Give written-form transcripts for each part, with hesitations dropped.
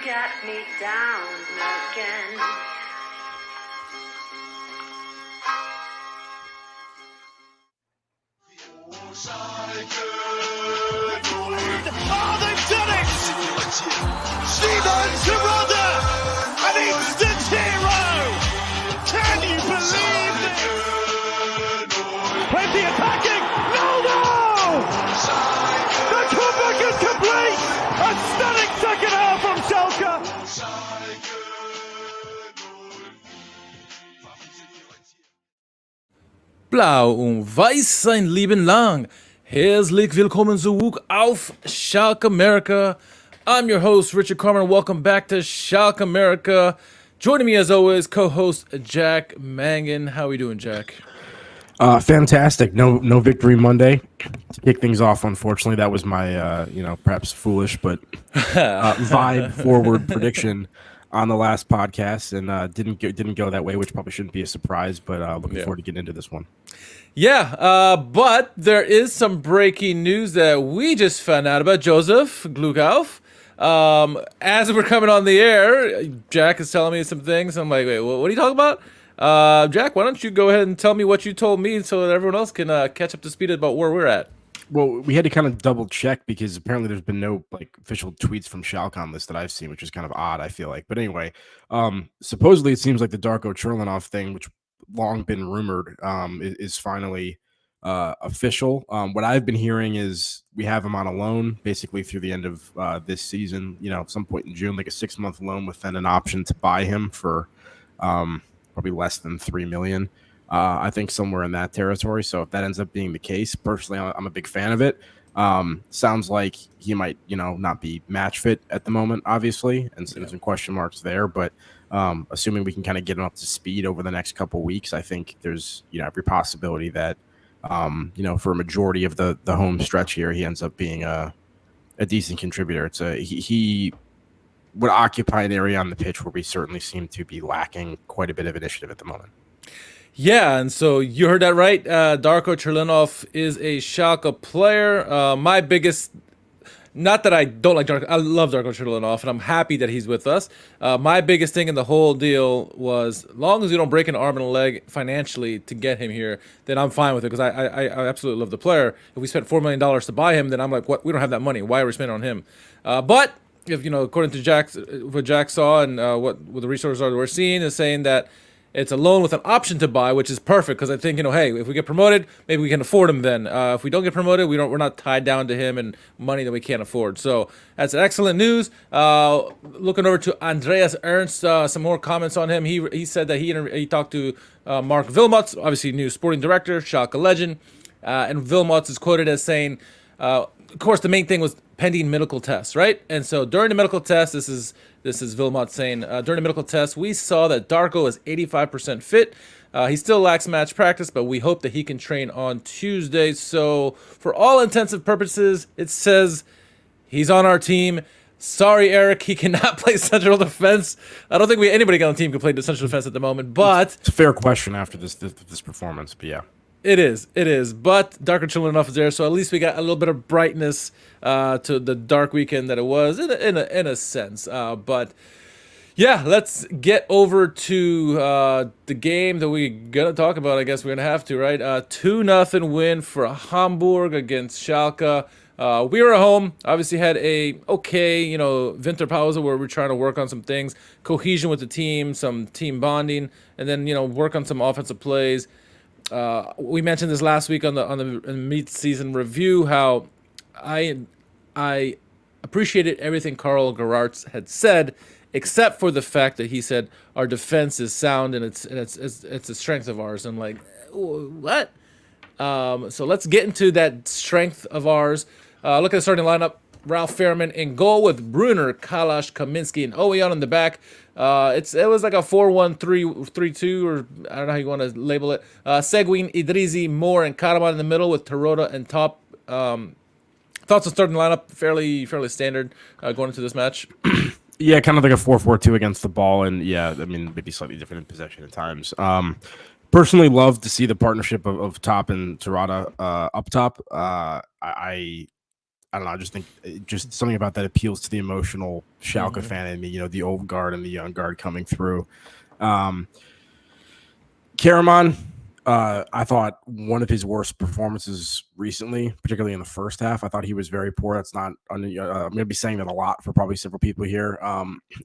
get me down again. Oh, they've done it! Simon Terodde, an instant hero! Can you believe this? Plenty attacking! No! The comeback is complete! A stunning second half from Schalke! Blau und weiß sein Leben lang. Herzlich willkommen zurück auf Schalke America. I'm your host, Richard Kramer, and welcome back to Schalke America. Joining me as always, co-host Jack Mangan. How are we doing, Jack? Fantastic. No victory Monday to kick things off. Unfortunately, that was my perhaps foolish but vibe forward prediction on the last podcast, and didn't go that way, which probably shouldn't be a surprise. But looking forward to getting into this one. Yeah, but there is some breaking news that we just found out about Joseph Glukauf. As we're coming on the air, Jack is telling me some things. I'm like, wait, what are you talking about? Jack, why don't you go ahead and tell me what you told me so that everyone else can catch up to speed about where we're at? Well, we had to kind of double check because apparently there's been no official tweets from Schalke on this that I've seen, which is kind of odd, I feel like. But anyway, supposedly it seems like the Darko Cherlinov thing, which long been rumored, is finally official. What I've been hearing is we have him on a loan basically through the end of this season, at some point in June, like a 6-month loan with then an option to buy him for probably less than $3 million. I think somewhere in that territory. So if that ends up being the case, personally, I'm a big fan of it. Sounds like he might, not be match fit at the moment, obviously, and some question marks there. But assuming we can kind of get him up to speed over the next couple of weeks, I think there's, every possibility that, for a majority of the home stretch here, he ends up being a decent contributor. He would occupy an area on the pitch where we certainly seem to be lacking quite a bit of initiative at the moment. Yeah, and so you heard that right. Darko Cherlinov is a Schalke player. My biggest, not that I don't like Darko, I love Darko Cherlinov, and I'm happy that he's with us. My biggest thing in the whole deal was, as long as we don't break an arm and a leg financially to get him here, then I'm fine with it, because I absolutely love the player. If we spent $4 million to buy him, then I'm like, what? We don't have that money. Why are we spending on him? But if according to what Jack saw and what the resources are that we're seeing, is saying that it's a loan with an option to buy, which is perfect, because I think, hey, if we get promoted, maybe we can afford him then. If we don't get promoted, we're not tied down to him and money that we can't afford. So that's excellent news. Looking over to Andreas Ernst, some more comments on him. He said that he talked to Mark Wilmots, obviously new sporting director, Schalke legend, and Wilmots is quoted as saying, of course, the main thing was pending medical tests, right? And so during the medical test, this is Wilmot saying, during the medical test, we saw that Darko is 85% fit. He still lacks match practice, but we hope that he can train on Tuesday. So for all intents and purposes, it says he's on our team. Sorry, Eric, he cannot play central defense. I don't think anybody on the team can play the central defense at the moment, but it's a fair question after this performance, but yeah. It is. But Darko Cherlinov is there, so at least we got a little bit of brightness to the dark weekend that it was, in a sense. But yeah, let's get over to the game that we're gonna talk about. I guess we're gonna have to, right? 2-0 win for Hamburg against Schalke. We were at home. Obviously, had a okay, Winterpause where we're trying to work on some things, cohesion with the team, some team bonding, and then work on some offensive plays. We mentioned this last week on the mid-season review, how I appreciated everything Karl Gerards had said, except for the fact that he said our defense is sound and it's a strength of ours. I'm like, what? So let's get into that strength of ours. Look at the starting lineup. Ralph Fairman in goal with Brunner, Kalash, Kaminsky, and Oweon in the back. It was like a 4-1-3-2, or I don't know how you want to label it. Seguin, Idrizi, Moore, and Karaman in the middle with Terodde and top. Thoughts on starting lineup? Fairly standard going into this match. Yeah, kind of like a 4-4-2 against the ball, and maybe slightly different in possession at times. Personally, love to see the partnership of Top and Terodde up top. I don't know. I just think just something about that appeals to the emotional Schalke fan in me. You know, the old guard and the young guard coming through. Karaman, I thought one of his worst performances recently, particularly in the first half. I thought he was very poor. That's not. I'm going to be saying that a lot for probably several people here.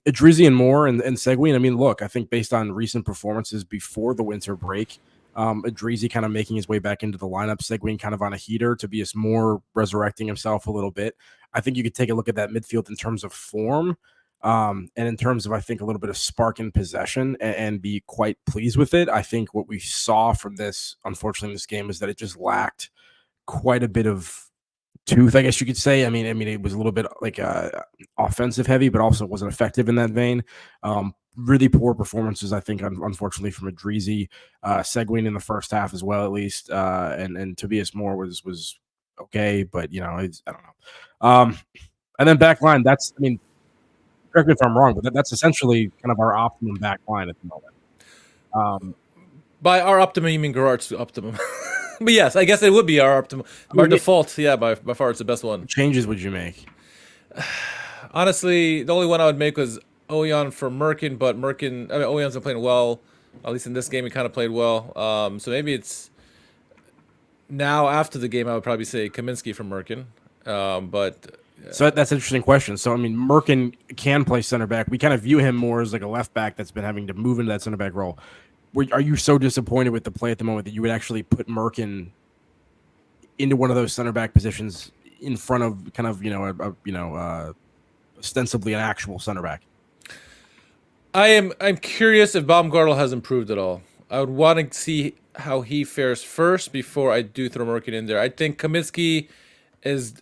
Idrizi and Moore and Seguin. I mean, look, I think based on recent performances before the winter break, Idrizi kind of making his way back into the lineup, Seguin kind of on a heater, Tobias Moore resurrecting himself a little bit. I think you could take a look at that midfield in terms of form. And in terms of, I think, a little bit of spark in possession and be quite pleased with it. I think what we saw from this, unfortunately, in this game is that it just lacked quite a bit of tooth, I guess you could say. I mean, it was a little bit like offensive heavy, but also wasn't effective in that vein. Really poor performances, I think, unfortunately, from Idrizi, Seguin in the first half as well, at least, and Tobias Moore was okay, but I don't know. And then back line, that's, I mean, correct me if I'm wrong, but that's essentially kind of our optimum back line at the moment. By our optimum, you mean Gerard's optimum. But yes, I guess it would be our optimum. Our default, yeah, by far it's the best one. What changes would you make? Honestly, the only one I would make was Oyan for Merkin, but Oyan's been playing well. At least in this game, he kind of played well. So maybe it's now after the game, I would probably say Kaminsky for Merkin. So that's an interesting question. So, I mean, Merkin can play center back. We kind of view him more as like a left back that's been having to move into that center back role. Are you so disappointed with the play at the moment that you would actually put Merkin into one of those center back positions in front of kind of, ostensibly an actual center back? I'm curious if Baumgartel has improved at all. I would want to see how he fares first before I do throw Merkin in there. I think Kaminsky is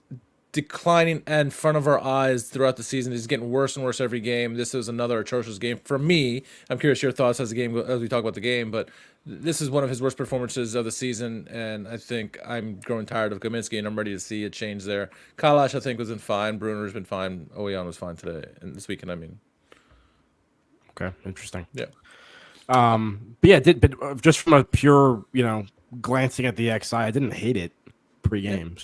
declining in front of our eyes throughout the season. He's getting worse and worse every game. This is another atrocious game for me. I'm curious your thoughts as we talk about the game, but this is one of his worst performances of the season, and I think I'm growing tired of Kaminsky, and I'm ready to see a change there. Kalash, I think, was been fine. Bruner's been fine. Oyan was fine today and this weekend. I mean, okay, interesting. Yeah. But yeah, but just from a pure, glancing at the XI, I didn't hate it pre-game.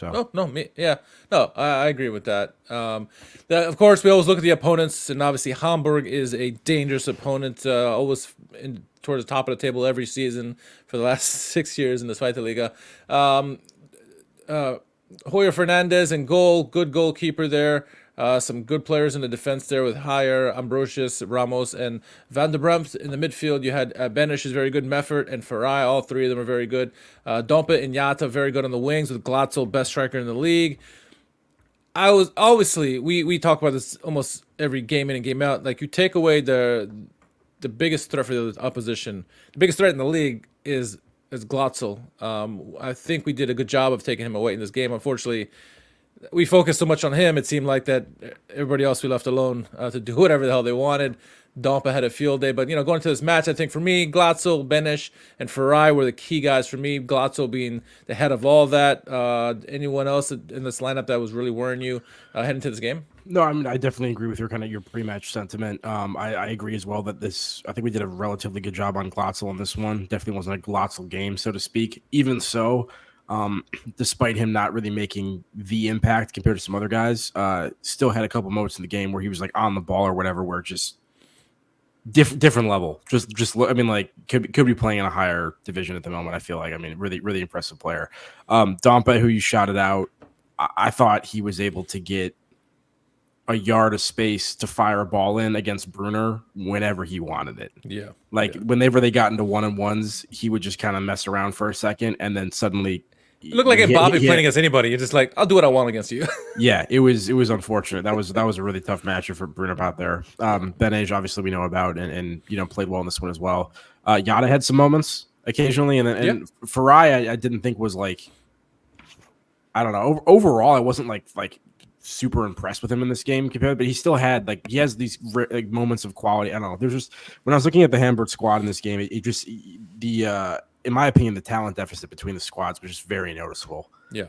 Yeah. So I agree with that. Of course, we always look at the opponents, and obviously Hamburg is a dangerous opponent, always towards the top of the table every season for the last 6 years in the Zweite Liga. Hoyer Fernandez in goal, good goalkeeper there. Some good players in the defense there with Heyer, Ambrosius, Ramos, and Van der Bremt. In the midfield, you had Benish is very good, Meffert, and Farai. All three of them are very good. Dompe and Yata very good on the wings, with Glatzel, best striker in the league. We talk about this almost every game in and game out. Like, you take away the biggest threat for the opposition. The biggest threat in the league is Glatzel. I think we did a good job of taking him away in this game. Unfortunately, we focused so much on him, it seemed like that everybody else we left alone to do whatever the hell they wanted. Dompa had a field day. But, going into this match, I think for me, Glatzel, Benish, and Farai were the key guys for me. Glatzel being the head of all that. Anyone else in this lineup that was really worrying you heading into this game? No, I mean, I definitely agree with your pre-match sentiment. I agree as well that I think we did a relatively good job on Glatzel on this one. Definitely wasn't a Glatzel game, so to speak. Even so, despite him not really making the impact compared to some other guys, still had a couple moments in the game where he was like on the ball or whatever, where just different level. I mean, like could be playing in a higher division at the moment. I feel like, I mean, really, really impressive player. Dompe, who you shouted out, I thought he was able to get a yard of space to fire a ball in against Brunner whenever he wanted it. Yeah. Whenever they got into 1-on-1s, he would just kind of mess around for a second and then suddenly it looked like Bobby playing against anybody. You're just like, I'll do what I want against you. Yeah, it was unfortunate. That was a really tough matchup for Brunner out there. Benage, obviously we know about and played well in this one as well. Yada had some moments occasionally, and Farai I didn't think was like, I don't know. Overall, I wasn't like super impressed with him in this game compared, but he still had he has these moments of quality. I don't know. There's just, when I was looking at the Hamburg squad in this game, in my opinion, the talent deficit between the squads was just very noticeable. Yeah.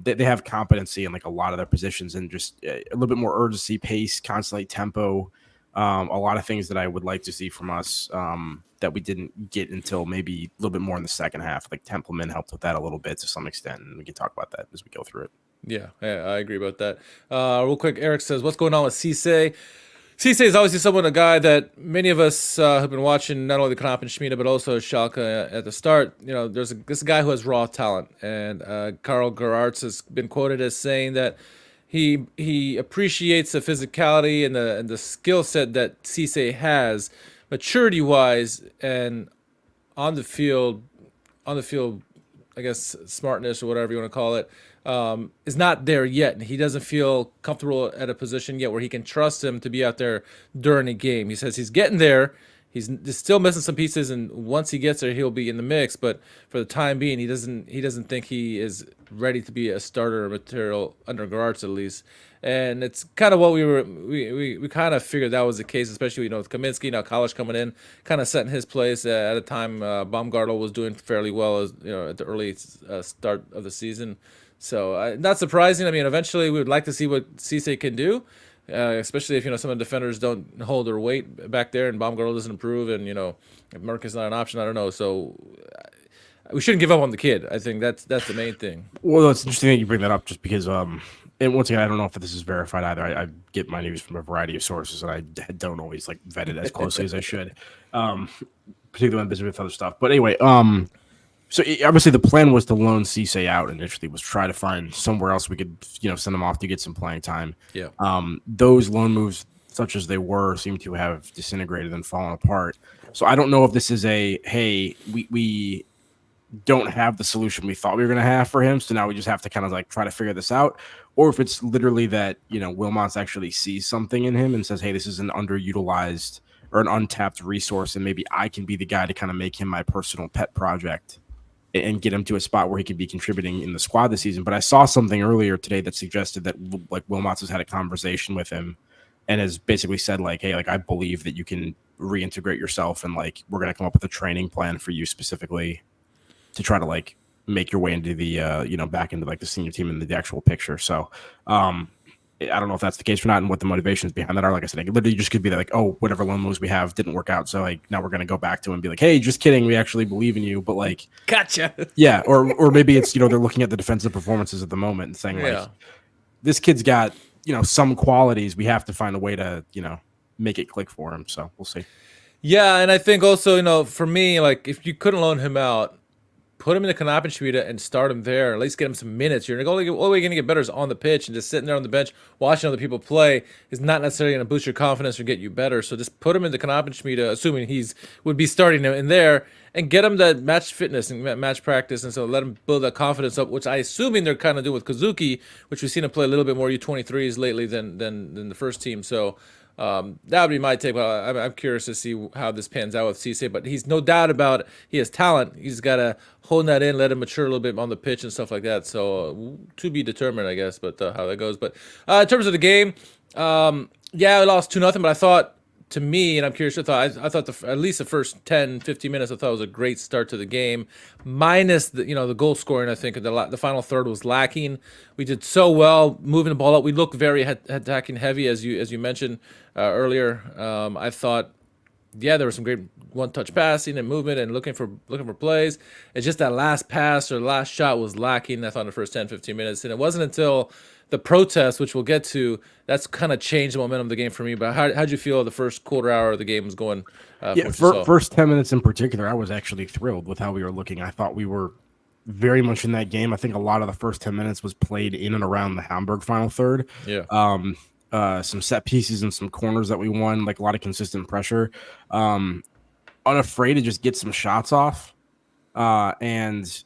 They have competency in a lot of their positions and just a little bit more urgency, pace, constantly tempo. A lot of things that I would like to see from us that we didn't get until maybe a little bit more in the second half. Like Templeman helped with that a little bit to some extent, and we can talk about that as we go through it. Yeah, I agree about that. Real quick, Eric says, "What's going on with Cisse?" Cisse is obviously a guy that many of us have been watching, not only the Knop and Schmiede, but also Schalke at the start. You know, this guy who has raw talent, and Karl Gerards has been quoted as saying that he appreciates the physicality and the skill set that Cisse has, maturity wise, and on the field on the field, I guess smartness or whatever you want to call it, is not there yet. And he doesn't feel comfortable at a position yet where he can trust him to be out there during a game. He says he's getting there. He's still missing some pieces, and once he gets there, he'll be in the mix. But for the time being, he doesn't think he is ready to be a starter material under Gerards at least. And it's kind of what we kind of figured that was the case, especially with Kaminsky now college coming in, kind of setting his place at a time Baumgartel was doing fairly well as at the early start of the season. So not surprising. I mean, eventually we would like to see what Cisse can do. Especially if some of the defenders don't hold their weight back there, and Baumgartel doesn't improve, and if Merck is not an option, I don't know. So we shouldn't give up on the kid. I think that's the main thing. Well, it's interesting that you bring that up, just because and once again, I don't know if this is verified either. I get my news from a variety of sources, and I don't always vet it as closely as I should, particularly when I'm busy with other stuff. But anyway, so obviously the plan was to loan Cisse out initially, was try to find somewhere else we could, send him off to get some playing time. Yeah. Those loan moves, such as they were, seem to have disintegrated and fallen apart. So I don't know if this is hey, we don't have the solution we thought we were going to have for him, so now we just have to kind of try to figure this out, or if it's literally that, Wilmots actually sees something in him and says, hey, this is an underutilized or an untapped resource, and maybe I can be the guy to kind of make him my personal pet project and get him to a spot where he can be contributing in the squad this season. But I saw something earlier today that suggested that Wilmots has had a conversation with him and has basically said hey, I believe that you can reintegrate yourself, and we're going to come up with a training plan for you specifically to try to make your way into the back into the senior team in the actual picture. So I don't know if that's the case or not, and what the motivations behind that are. Like I said, it literally just could be that oh, whatever loan moves we have didn't work out, so now we're going to go back to him and be hey, just kidding, we actually believe in you, but gotcha. Yeah, or maybe it's they're looking at the defensive performances at the moment and saying this kid's got some qualities, we have to find a way to make it click for him. So we'll see. Yeah, and I think also for me, if you couldn't loan him out, put him in the Knappenschiede and start him there. At least get him some minutes. You're only way you're going to get better is on the pitch, and just sitting there on the bench watching other people play is not necessarily going to boost your confidence or get you better. So just put him in the Knappenschiede, assuming would be starting in there, and get him that match fitness and match practice, and so let him build that confidence up, which I assuming they're kind of doing with Kazuki, which we've seen him play a little bit more U23s lately than the first team. So that would be my take. Well, I'm curious to see how this pans out with Cisse, but he's no doubt about it. He has talent. He's got to hold that in, let him mature a little bit on the pitch and stuff like that. So to be determined, I guess, but how that goes. But in terms of the game, we lost 2-0, but I thought, to me, and I'm curious your thought, I thought at least the first 10, 15 minutes, I thought was a great start to the game. Minus the goal scoring, I think the final third was lacking. We did so well moving the ball up. We looked very attacking heavy, as you mentioned earlier. I thought, there was some great one-touch passing and movement and looking for plays. It's just that last pass or last shot was lacking, I thought, in the first 10, 15 minutes. And it wasn't until the protest, which we'll get to, that's kind of changed the momentum of the game for me. But how'd you feel the first quarter hour of the game was going? First 10 minutes in particular, I was actually thrilled with how we were looking. I thought we were very much in that game. I think a lot of the first 10 minutes was played in and around the Hamburg final third. Yeah. Some set pieces and some corners that we won, a lot of consistent pressure. Unafraid to just get some shots off. And,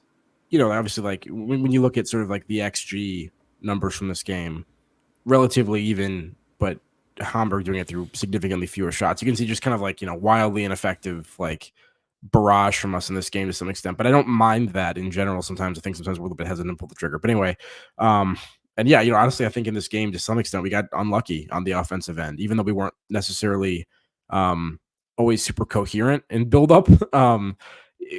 obviously, when you look at sort of the XG numbers from this game, relatively even, but Hamburg doing it through significantly fewer shots. You can see just kind of wildly ineffective barrage from us in this game to some extent. But I don't mind that in general. Sometimes we're a little bit hesitant to pull the trigger. But anyway, and honestly, I think in this game to some extent we got unlucky on the offensive end, even though we weren't necessarily always super coherent in build up.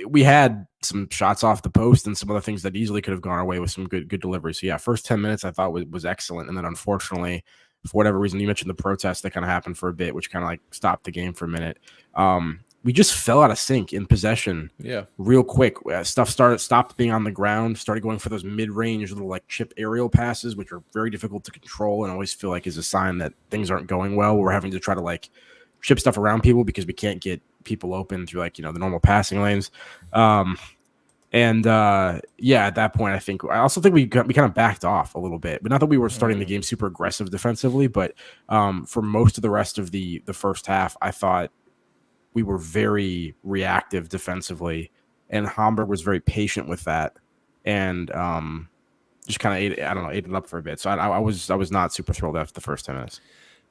We had some shots off the post and some other things that easily could have gone our way with some good deliveries. So first 10 minutes I thought was excellent. And then unfortunately, for whatever reason, you mentioned the protest that kind of happened for a bit, which kind of stopped the game for a minute. we just fell out of sync in possession. Yeah. Real quick. Stuff stopped being on the ground, started going for those mid-range little like chip aerial passes, which are very difficult to control and I always feel like is a sign that things aren't going well. We're having to try to like chip stuff around people because we can't get people open through like, the normal passing lanes. At that point, I also think we kind of backed off a little bit, but not that we were starting the game super aggressive defensively, but for most of the rest of the first half, I thought we were very reactive defensively, and Hamburg was very patient with that, and just kind of ate it up for a bit. So I was not super thrilled after the first 10 minutes.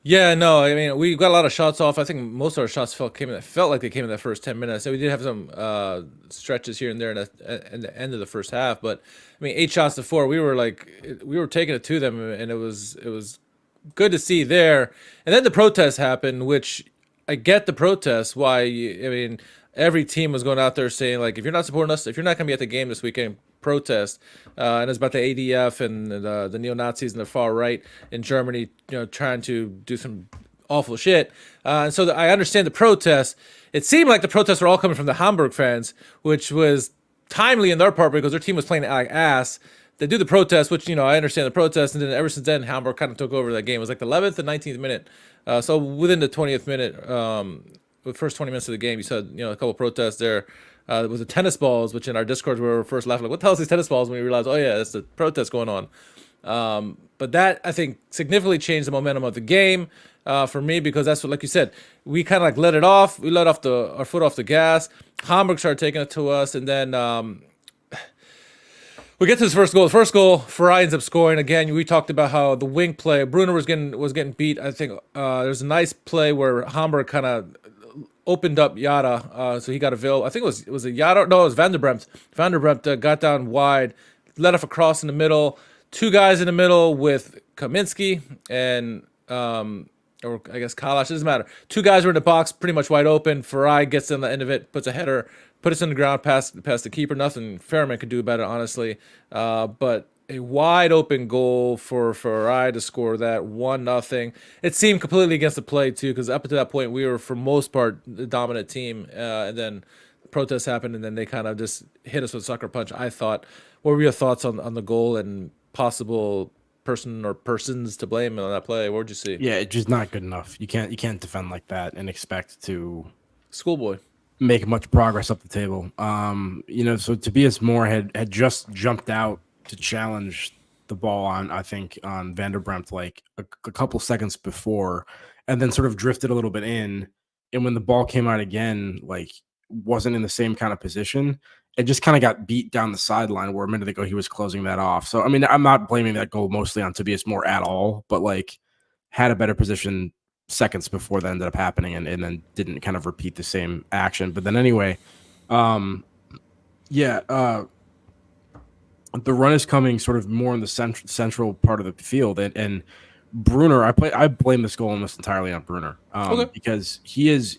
Yeah, no, I mean, we got a lot of shots off. I think most of our shots felt like they came in the first 10 minutes. So we did have some stretches here and there in the end of the first half. But, I mean, 8 shots to 4, we were taking it to them, and it was good to see there. And then the protest happened, which I get the protest. Why, I mean, every team was going out there saying, like, if you're not supporting us, if you're not going to be at the game this weekend, protest. And it's about the ADF and the neo-Nazis and the far right in Germany, trying to do some awful shit. And so I understand the protests. It seemed like the protests were all coming from the Hamburg fans, which was timely in their part because their team was playing like ass. They do the protest, which, I understand the protest. And then ever since then, Hamburg kind of took over that game. It was like the 11th and 19th minute. So within the 20th minute, the first 20 minutes of the game, you saw, a couple protests there. It was the tennis balls, which in our Discord we were first laughing like, what the hell is these tennis balls? When we realized, oh yeah, it's the protest going on. But that, I think, significantly changed the momentum of the game for me because that's what, like you said, we kind of like let it off. We let off our foot off the gas. Hamburg started taking it to us, and then we get to this first goal. The first goal, Farai ends up scoring again. We talked about how the wing play, Bruno was getting beat. I think there's a nice play where Hamburg kind of opened up Yada, so he got available. I think it was Yada. No, it was Van der Bremt. Van der Bremt got down wide, let off a cross in the middle. 2 guys in the middle with Kaminsky and or I guess Kalash. It doesn't matter. 2 guys were in the box, pretty much wide open. Farai gets on the end of it, puts a header, put us in the ground, past the keeper. Nothing Fairman could do about it, honestly. But a wide open goal for Farai to score that 1-0. It seemed completely against the play too, because up to that point we were for most part the dominant team, and then the protests happened, and then they kind of just hit us with a sucker punch. I thought. What were your thoughts on the goal and possible person or persons to blame on that play? What would you see? Yeah, it's just not good enough. You can't defend like that and expect to schoolboy make much progress up the table. So Tobias Moore had just jumped out to challenge the ball on Van der Bremt like a couple seconds before, and then sort of drifted a little bit in. And when the ball came out again, like wasn't in the same kind of position. It just kind of got beat down the sideline where a minute ago he was closing that off. So, I mean, I'm not blaming that goal mostly on Tobias Moore at all, but like had a better position seconds before that ended up happening and then didn't kind of repeat the same action. But then anyway, the run is coming sort of more in the central part of the field, and Brunner. I blame this goal almost entirely on Brunner because he's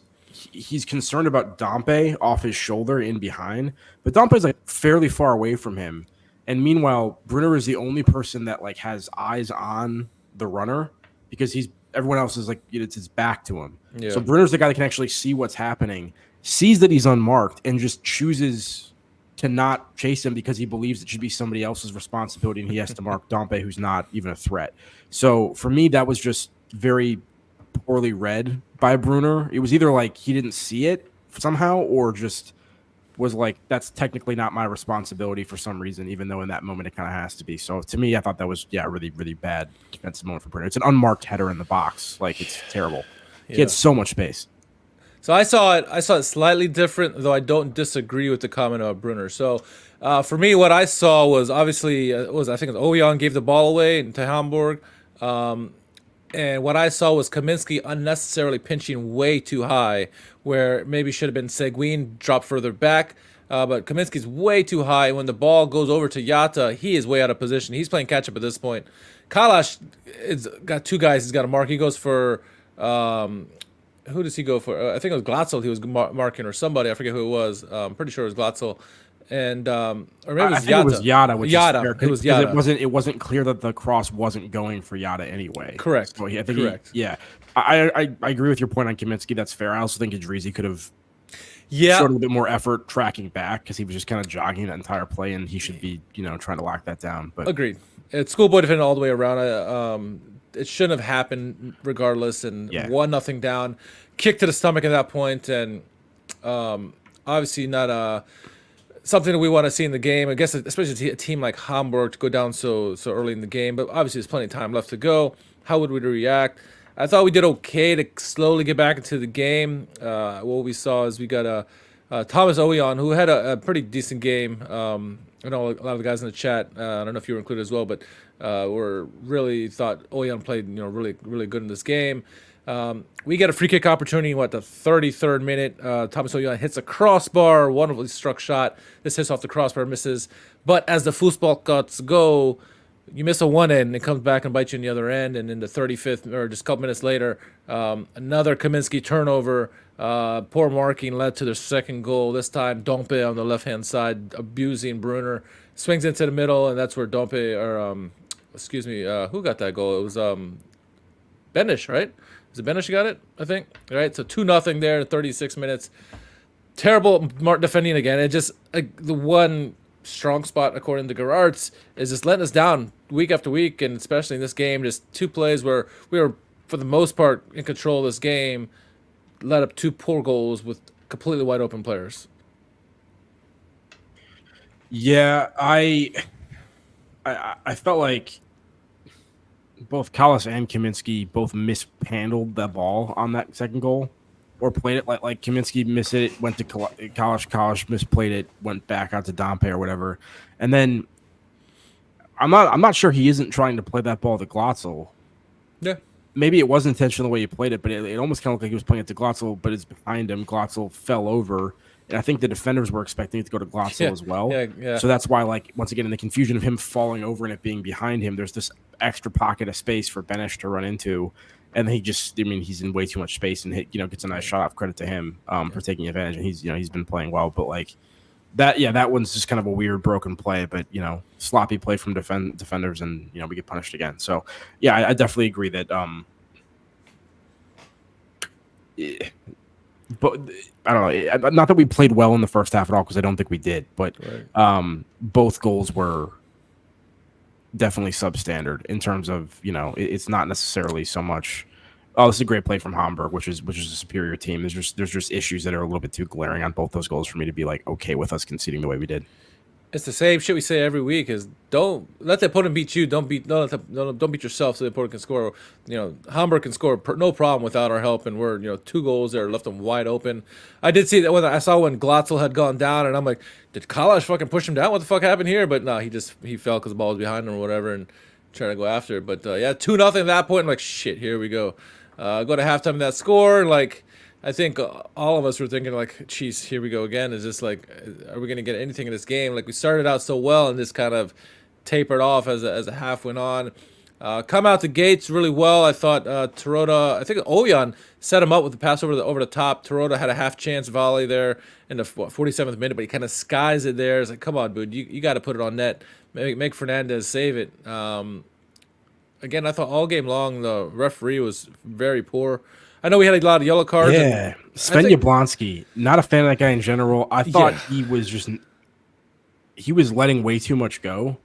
concerned about Dompe off his shoulder in behind, but Dompe is like fairly far away from him, and meanwhile Brunner is the only person that like has eyes on the runner because everyone else is like it's his back to him. Yeah. So Brunner's the guy that can actually see what's happening, sees that he's unmarked, and just chooses to not chase him because he believes it should be somebody else's responsibility and he has to mark Dompe, who's not even a threat. So for me, that was just very poorly read by Brunner. It was either like he didn't see it somehow or just was like, that's technically not my responsibility for some reason, even though in that moment it kind of has to be. So to me, I thought that was, really, really bad defensive moment for Brunner. It's an unmarked header in the box. Like, it's terrible. Yeah. He had so much space. So I saw it slightly different, though I don't disagree with the comment about Brunner. So for me, what I saw was obviously, I think Ojan gave the ball away to Hamburg. And what I saw was Kaminsky unnecessarily pinching way too high, where maybe should have been Seguin dropped further back. But Kaminsky's way too high. When the ball goes over to Yatta, he is way out of position. He's playing catch-up at this point. Kalash has got 2 guys he's got to mark. He goes for... who does he go for? I think it was Glatzel he was marking, or somebody. I forget who it was. I'm pretty sure it was Glatzel. And or maybe it was Yatta. It was Yatta, which Yatta. Is fair, it was Yatta. It wasn't clear that the cross wasn't going for Yatta anyway. Correct. So I think correct. I agree with your point on Kaminsky. That's fair. I also think Idrisi could have Yeah, showed a little bit more effort tracking back because he was just kind of jogging that entire play, and he should be, trying to lock that down. But agreed. It's schoolboy defending all the way around. It shouldn't have happened regardless. And Yeah. 1-0 down, kick to the stomach at that point, and obviously not something that we want to see in the game. I guess especially a team like Hamburg to go down so early in the game. But obviously there's plenty of time left to go. How would we react? I thought we did okay to slowly get back into the game. What we saw is we got Thomas Oyan, who had a pretty decent game. I know a lot of the guys in the chat. I don't know if you were included as well, but were really thought Oyan played really really good in this game. We get a free kick opportunity. The 33rd minute? Thomas Oyan hits a crossbar, wonderfully struck shot. This hits off the crossbar, misses. But as the football guts go, you miss a one end and it comes back and bites you in the other end. And in the 35th, or just a couple minutes later, another Kaminsky turnover. Poor marking led to their second goal. This time, Dompe on the left-hand side abusing Brunner. Swings into the middle, and that's where Dompe, who got that goal? It was Benish, right? Was it Benish who got it? I think. All right, so 2-0 there in 36 minutes. Terrible defending again. It just the one strong spot, according to Gerards, is just letting us down week after week, and especially in this game, just two plays where we were, for the most part, in control of this game, let up two poor goals with completely wide open players. Yeah, I felt like both Kallis and Kaminsky both mishandled the ball on that second goal, or played it like Kaminsky missed it, went to Kallis misplayed it, went back out to Dompe or whatever, and then I'm not sure he isn't trying to play that ball to Glatzel. Yeah. Maybe it was intentional the way he played it, but it almost kind of looked like he was playing it to Glatzel, but it's behind him. Glatzel fell over, and I think the defenders were expecting it to go to Glatzel as well. Yeah. So that's why, once again, in the confusion of him falling over and it being behind him, there's this extra pocket of space for Benish to run into, and he's in way too much space and gets a nice shot off. Credit to him for taking advantage, and he's been playing well, but that one's just kind of a weird broken play, but sloppy play from defenders, and we get punished again. So yeah, I definitely agree that but I don't know, not that we played well in the first half at all, because I don't think we did, but right. Both goals were definitely substandard in terms of it's not necessarily so much, oh, this is a great play from Hamburg, which is a superior team. There's just issues that are a little bit too glaring on both those goals for me to be okay with us conceding the way we did. It's the same shit we say every week: is don't let the opponent beat you. Don't beat yourself so the opponent can score. Hamburg can score no problem without our help, and we're 2 goals there, left them wide open. I did see that when Glatzel had gone down, and I'm like, did Kallis fucking push him down? What the fuck happened here? But no, he fell because the ball was behind him or whatever, and trying to go after it. But 2-0 at that point. I'm like, shit, here we go. Go to halftime, that score, I think all of us were thinking, geez, here we go again. Is this are we going to get anything in this game? We started out so well and just kind of tapered off as a half went on. Come out the gates really well. I thought Terodde, I think Oyan set him up with the pass over the top. Terodde had a half chance volley there in the 47th minute, but he kind of skies it there. It's like, come on, dude, you got to put it on net. Make Fernandez save it. Again, I thought all game long the referee was very poor. I know we had a lot of yellow cards. Yeah, Sven Jablonski, not a fan of that guy in general. I thought he was letting way too much go,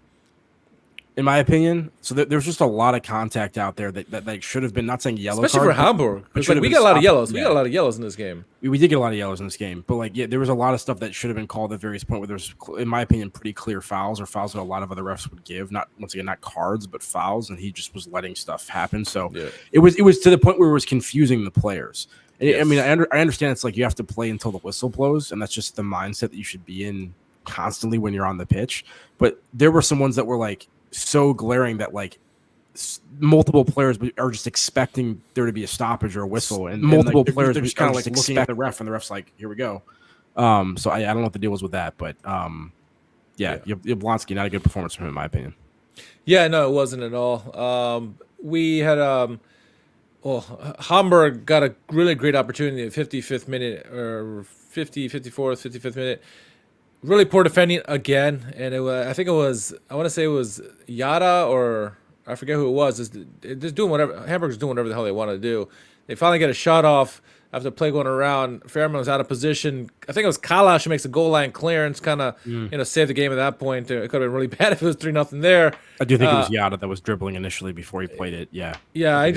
in my opinion. So there's just a lot of contact out there that should have been, not saying yellow, especially card, for Hamburg. but We got a lot of yellows. Yeah. We got a lot of yellows in this game. We did get a lot of yellows in this game, but there was a lot of stuff that should have been called at various points where there's, in my opinion, pretty clear fouls, or fouls that a lot of other refs would give. Not, once again, not cards, but fouls, and he just was letting stuff happen. So it was to the point where it was confusing the players. Yes. I mean, I understand it's you have to play until the whistle blows, and that's just the mindset that you should be in constantly when you're on the pitch. But there were some ones that were so glaring that multiple players are just expecting there to be a stoppage or a whistle, and multiple players are just kind of looking at the ref, and the ref's here we go. So I don't know what the deal was with that, but Jablonski, not a good performance from him, in my opinion. Yeah, no, it wasn't at all. We had Hamburg got a really great opportunity at 55th minute, or 55th minute. Really poor defending again, and I want to say it was Yada, or I forget who it was. Just doing whatever. Hamburg's doing whatever the hell they want to do. They finally get a shot off. after the play going around, Fairman was out of position. I think it was Kalash who makes a goal line clearance, kind of saved the game at that point. It could have been really bad if it was 3-0 there. I do think it was Yada that was dribbling initially before he played it. Yeah. Yeah,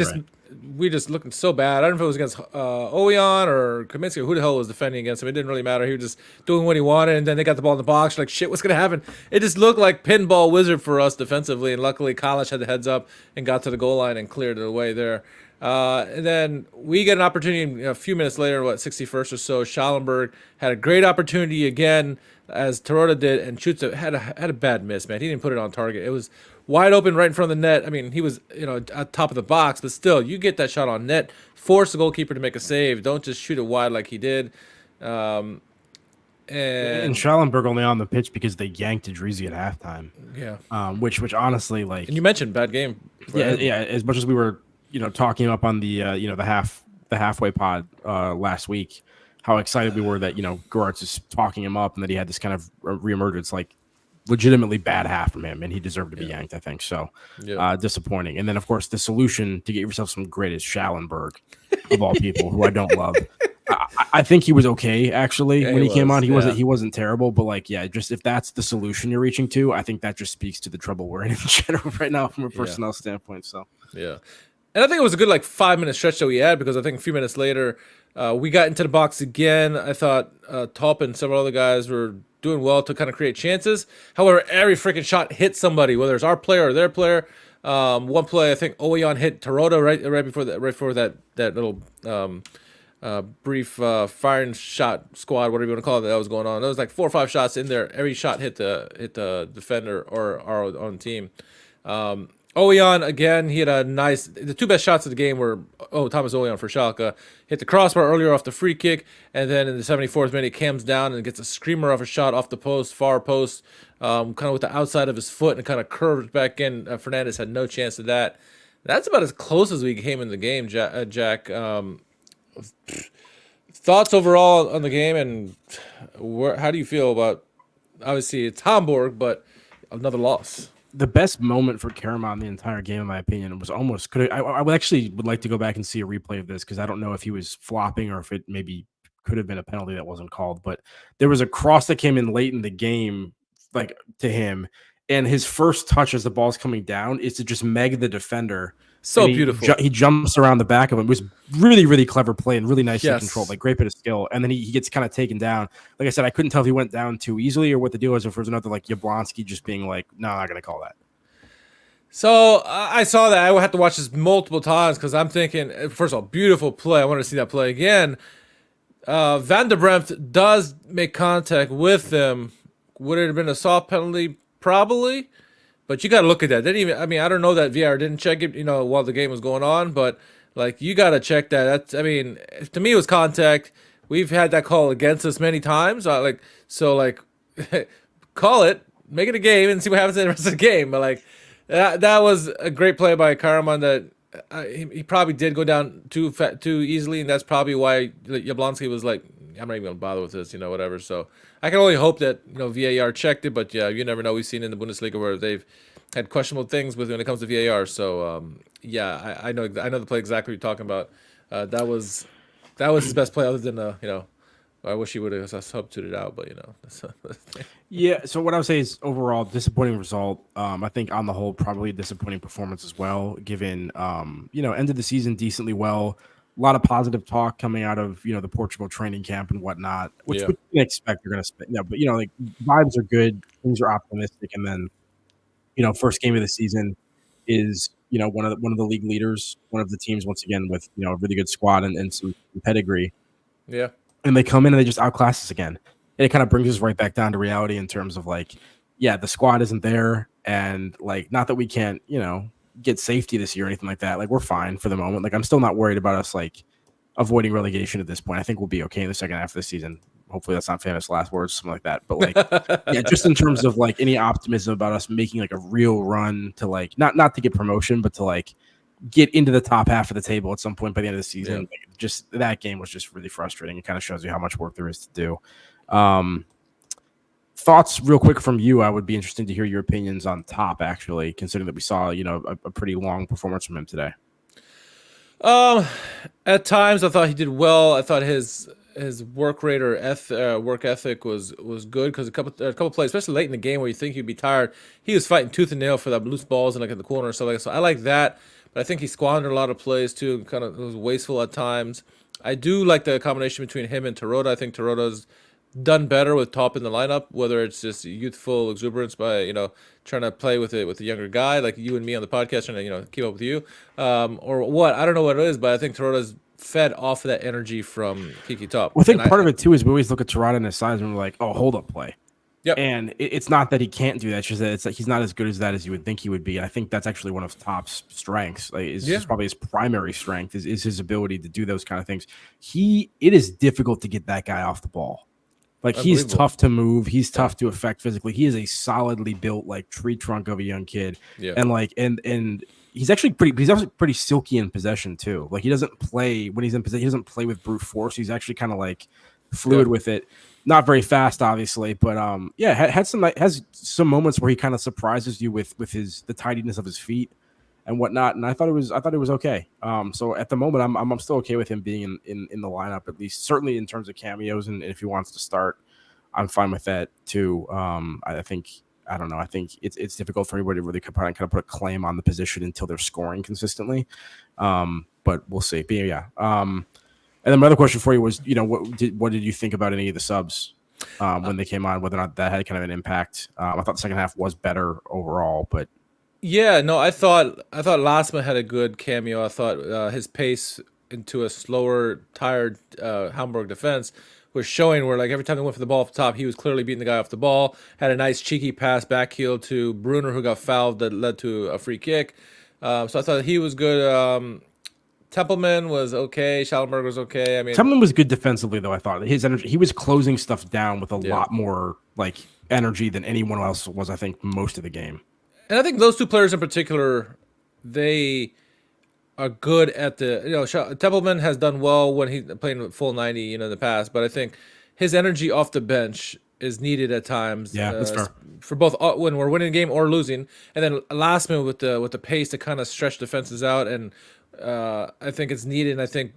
we just looking so bad. I don't know if it was against Oyan or Kaminsky or who the hell was defending against him. It didn't really matter. He was just doing what he wanted, and then they got the ball in the box. Like, shit, what's going to happen? It just looked like pinball wizard for us defensively, and luckily Kalash had the heads up and got to the goal line and cleared it away there. And then we get an opportunity a few minutes later, 61st or so. Schallenberg had a great opportunity again, as Tarota did, and shoots had a bad miss, man. He didn't put it on target. It was wide open right in front of the net. I mean, he was at top of the box, but still, you get that shot on net, force the goalkeeper to make a save. Don't just shoot it wide like he did. And Schallenberg only on the pitch because they yanked Adrizi at halftime. Yeah. Which honestly, like, and you mentioned bad game. Yeah. As much as we were, talking up on the the halfway pod last week, how excited we were that Gerard's is talking him up and that he had this kind of reemergence, like legitimately bad half from him, and he deserved to be yanked, I think. So disappointing. And then of course the solution to get yourself some great is Schallenberg, of all people, who I don't love. I think he was okay actually when he came on. He wasn't terrible, but just if that's the solution you're reaching to, I think that just speaks to the trouble we're in general right now from a personnel standpoint. So yeah. And I think it was a good 5-minute stretch that we had, because I think a few minutes later we got into the box again. I thought Top and several other guys were doing well to kind of create chances. However, every freaking shot hit somebody, whether it's our player or their player. One play, I think Oyan hit Tarota right before that little brief firing shot squad, whatever you want to call it, that was going on. There was 4 or 5 shots in there. Every shot hit the defender or our own team. Oyan, again, he had the 2 best shots of the game were Thomas Oyan for Schalke. Hit the crossbar earlier off the free kick, and then in the 74th minute, he comes down and gets a screamer off a shot off the post, far post, kind of with the outside of his foot, and kind of curved back in. Fernandez had no chance of that. That's about as close as we came in the game, Jack. Thoughts overall on the game, and how do you feel about, obviously it's Hamburg, but another loss? The best moment for Kramer in the entire game, in my opinion, was almost I would like to go back and see a replay of this, because I don't know if he was flopping or if it maybe could have been a penalty that wasn't called. But there was a cross that came in late in the game, to him, and his first touch as the ball's coming down is to just meg the defender. So beautiful. He jumps around the back of him. It was really, really clever play and really nicely controlled, great bit of skill. And then he gets kind of taken down. Like I said, I couldn't tell if he went down too easily or what the deal was, if there was another Jablonski just being no, I'm not going to call that. So I saw that. I would have to watch this multiple times, because I'm thinking, first of all, beautiful play. I want to see that play again. Van der Brempt does make contact with them. Would it have been a soft penalty? Probably. But you got to look at that. I don't know that VR didn't check it, while the game was going on, but you got to check that. To me, it was contact. We've had that call against us many times. Call it, make it a game, and see what happens in the rest of the game. But that was a great play by Karaman. That he probably did go down too easily, and that's probably why Jablonski was I'm not even gonna bother with this, whatever. So I can only hope that VAR checked it, but you never know. We've seen in the Bundesliga where they've had questionable things when it comes to VAR. So I know the play exactly what you're talking about. That was his best play, other than I wish he would have substituted out, but Yeah. So what I would say is overall disappointing result. I think on the whole probably a disappointing performance as well, given ended the season decently well. A lot of positive talk coming out of the Portugal training camp and whatnot, which we can expect they're going to spend. Yeah, but vibes are good, things are optimistic, and then first game of the season is one of the league leaders, one of the teams once again with a really good squad and some pedigree. Yeah, and they come in and they just outclass us again. And it kind of brings us right back down to reality in terms of the squad isn't there, and not that we can't get safety this year or anything like that. We're fine for the moment. I'm still not worried about us avoiding relegation at this point. I think we'll be okay in the second half of the season. Hopefully that's not famous last words, something like that. But just in terms of any optimism about us making a real run to not to get promotion, but to get into the top half of the table at some point by the end of the season. Yeah. Just that game was just really frustrating. It kind of shows you how much work there is to do. Thoughts real quick from you. I would be interested to hear your opinions on Top, actually, considering that we saw, a pretty long performance from him today. Um, at times I thought he did well. I thought his work rate or work ethic was good because a couple plays, especially late in the game where you think he'd be tired, he was fighting tooth and nail for that loose balls and like in the corner and stuff like that. So I like that, but I think he squandered a lot of plays too. Kind of was wasteful at times. I do like the combination between him and Terota. I think Terota's done better with top in the lineup, whether it's just youthful exuberance by trying to play with it with a younger guy like you and me on the podcast, trying to keep up with you, or what I don't know what it is, but I think Terota's fed off of that energy from Kiki Top. Well, I think part of it too is we always look at Terada and his size and we're like, oh, hold up play. Yep. And it's not that he can't do that; it's just that it's like he's not as good as that as you would think he would be. And I think that's actually one of Top's strengths. Like, is probably his primary strength is his ability to do those kind of things. It is difficult to get that guy off the ball. Like, he's tough to move. He's tough to affect physically. He is a solidly built, like, tree trunk of a young kid. Yeah. And like, and he's actually pretty silky in possession too. Like, he doesn't play when he's in possession. He doesn't play with brute force. He's actually kind of like fluid with it. Not very fast, obviously, but has some moments where he kind of surprises you with the tidiness of his feet and whatnot. And I thought it was okay. So at the moment, I'm still okay with him being in the lineup, at least certainly in terms of cameos. And if he wants to start, I'm fine with that too. I think it's difficult for anybody to really kind of put a claim on the position until they're scoring consistently. But we'll see. But yeah. And then my other question for you was, what did you think about any of the subs when they came on? Whether or not that had kind of an impact. I thought the second half was better overall, but. Yeah, no, I thought Lasma had a good cameo. I thought his pace into a slower, tired Hamburg defense was showing where, like, every time they went for the ball off the top, he was clearly beating the guy off the ball. Had a nice cheeky pass back heel to Brunner, who got fouled that led to a free kick. So I thought he was good. Templeman was okay. Schallenberg was okay. I mean, Templeman was good defensively, though. I thought his energy, he was closing stuff down with a lot more like energy than anyone else was. I think most of the game. And I think those two players in particular, they are good at the. Templeman has done well when he played with full 90, in the past. But I think his energy off the bench is needed at times. Yeah, that's fair. For both when we're winning a game or losing, and then last minute with the pace to kind of stretch defenses out, and I think it's needed. And I think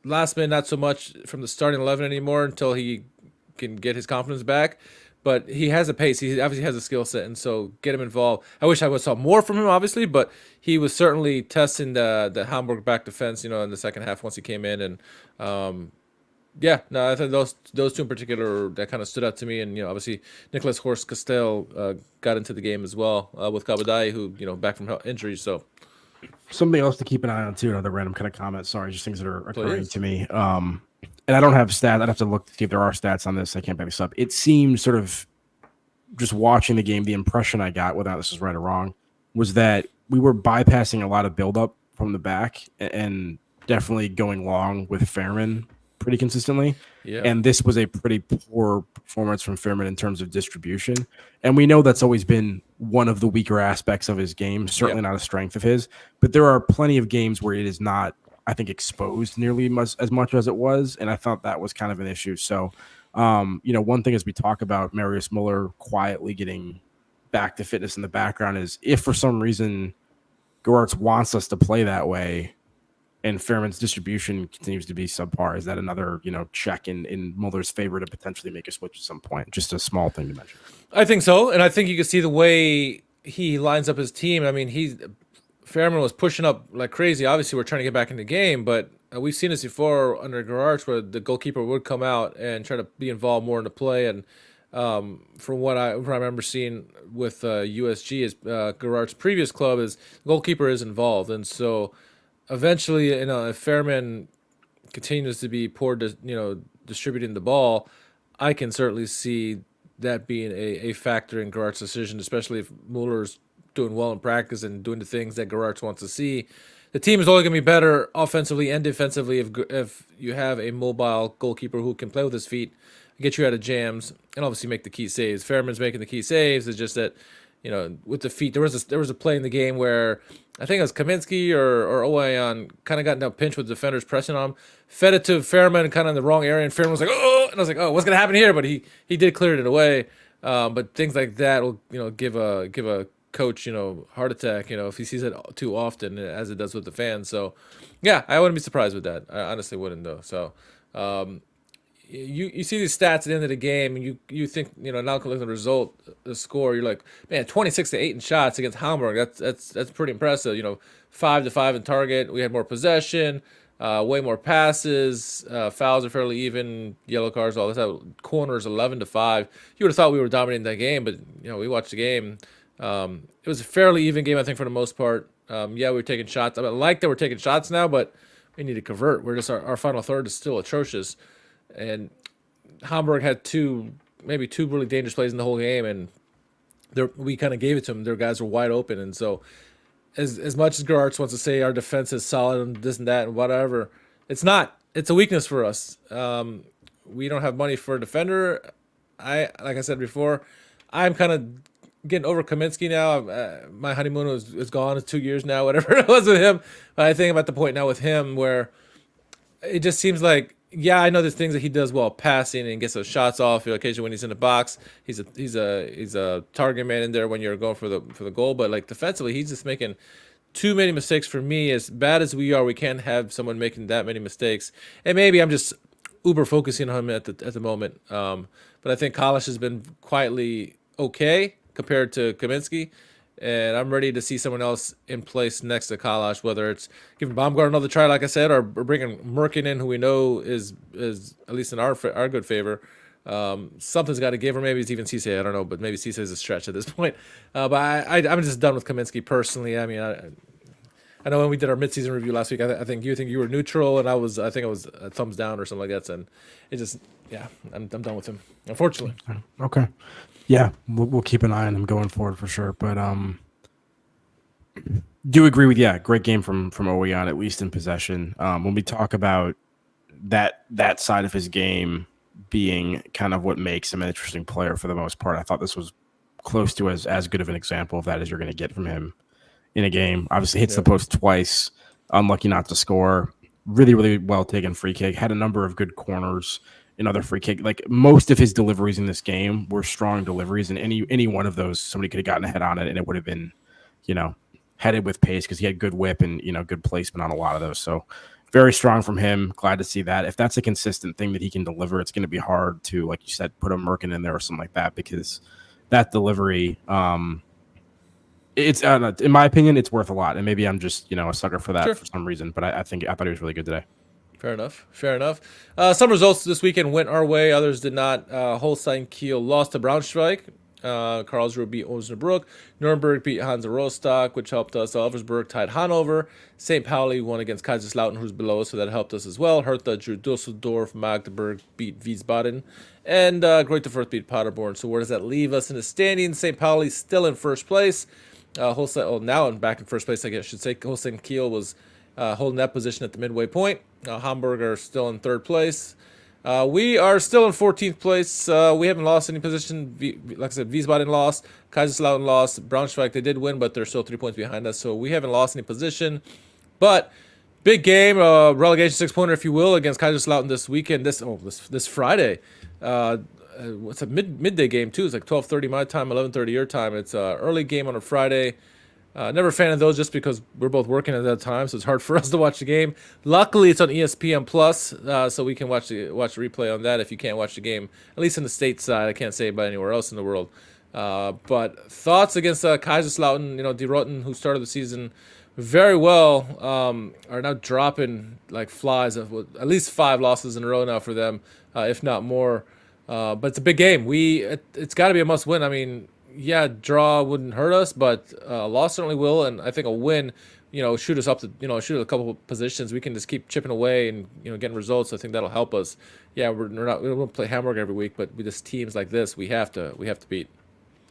last minute not so much from the starting 11 anymore until he can get his confidence back. But he has a pace. He obviously has a skill set, and so get him involved. I wish I would saw more from him, obviously, but he was certainly testing the Hamburg back defense, in the second half once he came in. And I think those two in particular that kind of stood out to me. And obviously Nicholas Horst Castell got into the game as well with Kabadai, who back from injury. So something else to keep an eye on too. Another random kind of comment. Sorry, just things that are occurring to me. And I don't have stats. I'd have to look to see if there are stats on this. I can't back this up. It seems sort of just watching the game, the impression I got, whether this is right or wrong, was that we were bypassing a lot of buildup from the back and definitely going long with Fairman pretty consistently. Yeah. And this was a pretty poor performance from Fairman in terms of distribution. And we know that's always been one of the weaker aspects of his game, certainly not a strength of his. But there are plenty of games where it is not, I think, exposed nearly as much as it was, and I thought that was kind of an issue. So, one thing as we talk about Marius Muller quietly getting back to fitness in the background is if for some reason Gerards wants us to play that way and Fairman's distribution continues to be subpar, is that another, check in Muller's favor to potentially make a switch at some point? Just a small thing to mention. I think so, and I think you can see the way he lines up his team. I mean, Fairman was pushing up like crazy. Obviously, we're trying to get back in the game, but we've seen this before under Gerards where the goalkeeper would come out and try to be involved more in the play. And from what I remember seeing with USG, is Gerard's previous club, is the goalkeeper is involved. And so eventually, if Fairman continues to be poor, distributing the ball, I can certainly see that being a factor in Gerard's decision, especially if Muller's doing well in practice and doing the things that Gerards wants to see. The team is only going to be better offensively and defensively if you have a mobile goalkeeper who can play with his feet, get you out of jams, and obviously make the key saves. Fairman's making the key saves. It's just that, with the feet, there was a play in the game where I think it was Kaminsky or Owayan kind of got in a pinch with defenders pressing on him, fed it to Fairman kind of in the wrong area, and Fairman was like, oh, and I was like, oh, what's going to happen here? But he did clear it away. But things like that will, give a coach, heart attack, if he sees it too often, as it does with the fans. So, yeah, I wouldn't be surprised with that. I honestly wouldn't, though. So, you see these stats at the end of the game, and you think, now looking at the result, the score, you're like, man, 26-8 in shots against Hamburg. That's pretty impressive. 5-5 in target. We had more possession, way more passes. Fouls are fairly even. Yellow cards, all this. Corners 11-5. You would have thought we were dominating that game, but we watched the game. It was a fairly even game, I think, for the most part. Yeah, we were taking shots. I like that we're taking shots now, but we need to convert. We're just our final third is still atrocious. And Hamburg had maybe two really dangerous plays in the whole game, and we kind of gave it to them. Their guys were wide open, and so as much as Gerards wants to say our defense is solid and this and that and whatever, it's not. It's a weakness for us. We don't have money for a defender. Like I said before, I'm kind of getting over Kaminsky now. My honeymoon is gone. It's 2 years now, whatever it was with him. But I think I'm at the point now with him where it just seems like, yeah, I know there's things that he does well, passing and gets those shots off. Occasionally when he's in the box, he's a target man in there when you're going for the goal. But like defensively, he's just making too many mistakes for me. As bad as we are, we can't have someone making that many mistakes. And maybe I'm just uber focusing on him at the moment. But I think Kalash has been quietly okay compared to Kaminsky. And I'm ready to see someone else in place next to Kalash, whether it's giving Baumgart another try, like I said, or bringing Merkin in, who we know is at least in our good favor. Something's got to give, or maybe it's even Cisse. I don't know, but maybe Cisse is a stretch at this point. But I'm just done with Kaminsky personally. I mean, I know when we did our midseason review last week, I think you were neutral, and I think I was a thumbs down or something like that. And it just, yeah, I'm done with him, unfortunately. Okay. Yeah, we'll keep an eye on him going forward for sure. But do agree with great game from Oweyan, at least in possession. When we talk about that side of his game being kind of what makes him an interesting player for the most part, I thought this was close to as good of an example of that as you're going to get from him in a game. Obviously hits the post twice, unlucky not to score. Really, really well taken free kick. Had a number of good corners. Another free kick. Like most of his deliveries in this game were strong deliveries, and any one of those somebody could have gotten a head on it, and it would have been, headed with pace because he had good whip and good placement on a lot of those. So very strong from him. Glad to see that. If that's a consistent thing that he can deliver, it's going to be hard to, like you said, put a Merkin in there or something like that, because that delivery, it's in my opinion, it's worth a lot. And maybe I'm just a sucker for that for some reason. But I thought he was really good today. Fair enough. Some results this weekend went our way. Others did not. Holstein Kiel lost to Braunschweig. Karlsruhe beat Osnabrück. Nuremberg beat Hansa Rostock, which helped us. Elversberg tied Hanover. St. Pauli won against Kaiserslautern, who's below us, so that helped us as well. Hertha drew Dusseldorf. Magdeburg beat Wiesbaden. And Greuther Fürth beat Paderborn. So where does that leave us in the standings? St. Pauli still in first place. Now back in first place, I guess I should say. Holstein Kiel was holding that position at the midway point. Hamburg are still in third place. We are still in 14th place. We haven't lost any position. Like I said, Wiesbaden lost. Kaiserslautern lost. Braunschweig, they did win, but they're still 3 points behind us. So we haven't lost any position. But big game, relegation 6-pointer, if you will, against Kaiserslautern this weekend. This Friday. What's a midday game, too. It's like 12:30 my time, 11:30 your time. It's an early game on a Friday. Never a fan of those just because we're both working at that time, so it's hard for us to watch the game. Luckily, it's on ESPN Plus, so we can watch the replay on that if you can't watch the game, at least in the States side. I can't say about anywhere else in the world. But thoughts against Kaiserslautern, Die Roten, who started the season very well, are now dropping like flies. At least 5 losses in a row now for them, if not more. But it's a big game. It's got to be a must-win. I mean, yeah, draw wouldn't hurt us, but a loss certainly will, and I think a win, shoot us up to, shoot a couple of positions. We can just keep chipping away and getting results. I think that'll help us. Yeah, we don't play Hamburg every week, but with just teams like this, we have to beat.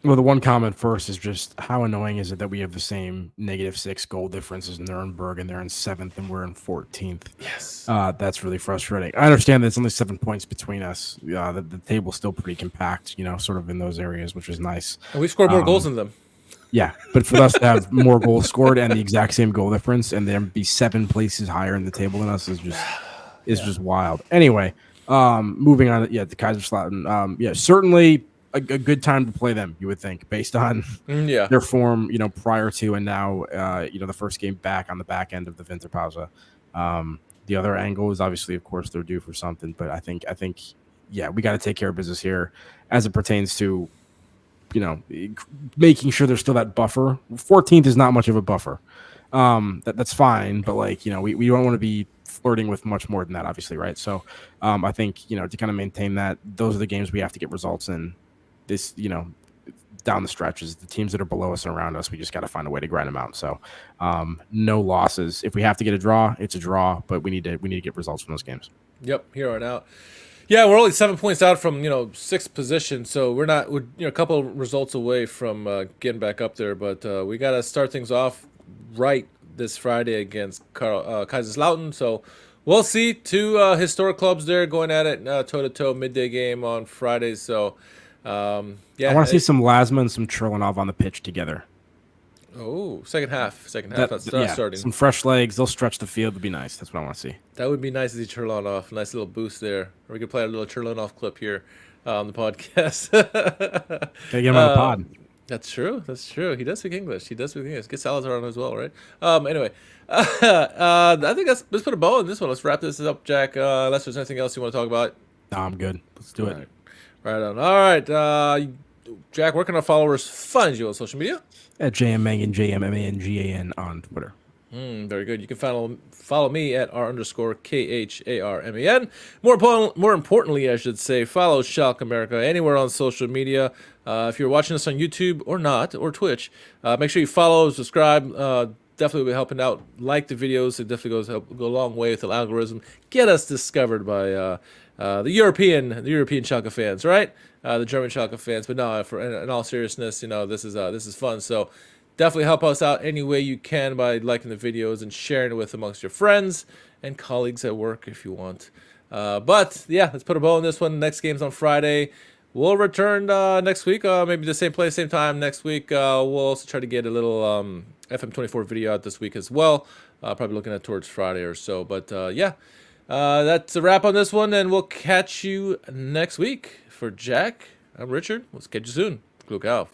Well, the one comment first is just how annoying is it that we have the same -6 goal difference as Nuremberg, and they're in 7th and we're in 14th. Yes. That's really frustrating. I understand that it's only 7 points between us. The table's still pretty compact, sort of in those areas, which is nice. And we scored more goals than them. Yeah, but for us to have more goals scored and the exact same goal difference and then be 7 places higher in the table than us is just wild. Anyway, moving on, to Kaiserslautern. Certainly a good time to play them, you would think, based on Yeah. their form, prior to and now, the first game back on the back end of the Winterpause. The other angle is obviously, of course, they're due for something, but I think, yeah, we got to take care of business here as it pertains to, making sure there's still that buffer. 14th is not much of a buffer. That's fine, but we don't want to be flirting with much more than that, obviously, right? So I think, to kind of maintain that, those are the games we have to get results in this, down the stretches. The teams that are below us and around us, we just got to find a way to grind them out. So no losses. If we have to get a draw, it's a draw, but we need to get results from those games. Yep, here on out. Yeah, we're only 7 points out from sixth position, so we're a couple of results away from getting back up there. But we got to start things off right this Friday against Kaiserslautern. So we'll see. Two historic clubs there going at it toe to toe, midday game on Friday. So yeah, I want to see some Lasma and some Churlinov on the pitch together. Oh, second half, starting. Some fresh legs. They'll stretch the field. Would be nice. That's what I want to see. That would be nice to see Churlinov. Nice little boost there. Or we could play a little Churlinov clip here on the podcast. Gotta get him on the pod. That's true. That's true. He does speak English. Get Salazar on as well, right? Anyway, I think let's put a bow on this one. Let's wrap this up, Jack. Unless there's anything else you want to talk about. No, I'm good. Let's do it. Right on. All right, Jack. Where can our followers find you on social media? At JMMangan, JMMANGAN on Twitter. Very good. You can follow me at R_KHARMAN. More importantly, I should say, follow Schalke America anywhere on social media. If you're watching us on YouTube or not, or Twitch, make sure you follow, subscribe. Definitely will be helping out. Like the videos. It definitely go a long way with the algorithm. Get us discovered by the European Schalke fans, right? The German Schalke fans. But no, in all seriousness, this is fun. So definitely help us out any way you can by liking the videos and sharing it with amongst your friends and colleagues at work if you want. But yeah, let's put a bow on this one. Next game's on Friday. We'll return next week, maybe the same place, same time next week. We'll also try to get a little FM24 video out this week as well. Probably looking at towards Friday or so. But yeah, that's a wrap on this one, and we'll catch you next week. For Jack, I'm Richard. We'll catch you soon. Glück auf.